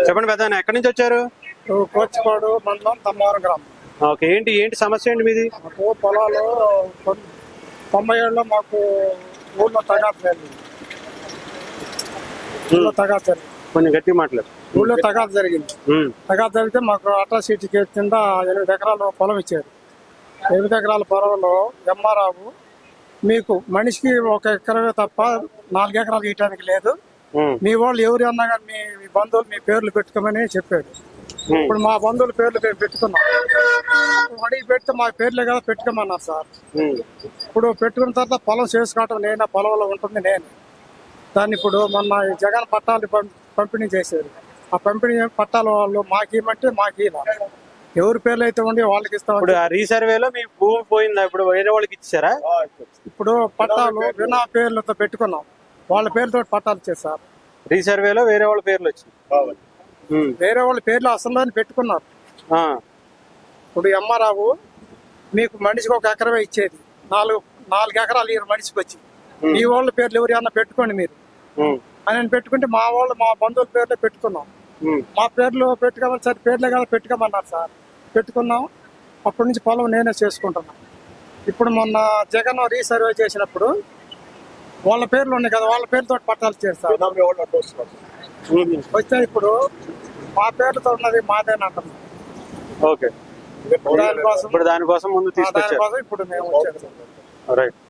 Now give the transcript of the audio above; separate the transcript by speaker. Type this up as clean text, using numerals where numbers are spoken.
Speaker 1: చెప్పండి పెద్ద, ఎక్కడి నుంచి వచ్చారు?
Speaker 2: కోచిపాడు మండలం తమ్మవరం గ్రామం.
Speaker 1: ఓకే, ఏంటి సమస్య ఏంటి మీది?
Speaker 2: మాకు పొలాలు 90 ఏళ్ళలో మాకు ఊళ్ళో తగాదు జరిగింది.
Speaker 1: కొంచెం గట్టి మాట్లాడు.
Speaker 2: ఊళ్ళో తగాదు జరిగింది. తగాదు జరిగితే మాకు అట్రాసిటీ కింద 8 ఎకరాల పొలం ఇచ్చారు. 8 ఎకరాల పొలంలో ఎంఆర్ఆవు మీకు మనిషికి 1 ఎకరమే తప్ప 4 ఎకరాలు ఇవ్వడానికి లేదు, మీ వాళ్ళు ఎవరు అన్నా కానీ మీ బంధువులు మీ పేర్లు పెట్టుకోమని చెప్పాడు. ఇప్పుడు మా బంధువుల పేర్లు పెట్టుకున్నాం. అడిగి పెడితే మా పేర్లే కదా పెట్టుకోమన్నారు సార్. ఇప్పుడు పెట్టుకున్న తర్వాత పొలం చేసుకోవటం నేనే, పొలంలో ఉంటుంది నేను. దాన్ని ఇప్పుడు మొన్న జగన్ పట్టాలు పంపిణీ చేశారు. ఆ పంపిణీ పట్టాల వాళ్ళు మాకేమంటే మాకేలా ఎవరి పేర్లు అయితే ఉండి వాళ్ళకి ఇస్తాం.
Speaker 1: ఇప్పుడు రీసర్వేలో మీ భూమి పోయిందా? ఇప్పుడు వేరే వాళ్ళకి ఇచ్చారా?
Speaker 2: ఇప్పుడు పట్టాలు వినా పేర్లతో పెట్టుకున్నాం, వాళ్ళ పేర్లతో పట్టాలు ఇచ్చేసారు.
Speaker 1: రీసర్వేలో వేరే వాళ్ళ పేర్లు వచ్చింది,
Speaker 2: వేరే వాళ్ళ పేర్లు అసలు పెట్టుకున్నారు. ఇప్పుడు ఎంఆర్ఆవు మీకు మనిషికి 1 ఎకరమే ఇచ్చేది, 4 ఎకరాలు ఈ మనిషికి వచ్చి మీ వాళ్ళ పేర్లు ఎవరు అన్నా పెట్టుకోండి మీరు అని పెట్టుకుంటే మా వాళ్ళు మా బంధువుల పేర్లే పెట్టుకున్నాం. మా పేర్లు పెట్టుకోమని సార్ పేర్లే కదా పెట్టుకోమన్నారు సార్. పెట్టుకున్నాం. అప్పటి నుంచి పొలం నేనే చేసుకుంటున్నాను. ఇప్పుడు మొన్న జగన్ రీసర్వే చేసినప్పుడు వాళ్ళ పేర్లు ఉన్నాయి కదా, వాళ్ళ పేరుతో పట్టాలు చేస్తారు. వస్తే ఇప్పుడు మా పేర్లతో ఉన్నది మాదేనంటున్నాం.
Speaker 1: ఓకే, దానికోసం ముందు తీసుకొచ్చారు.
Speaker 2: ఇప్పుడు మేము వచ్చాము.
Speaker 1: రైట్.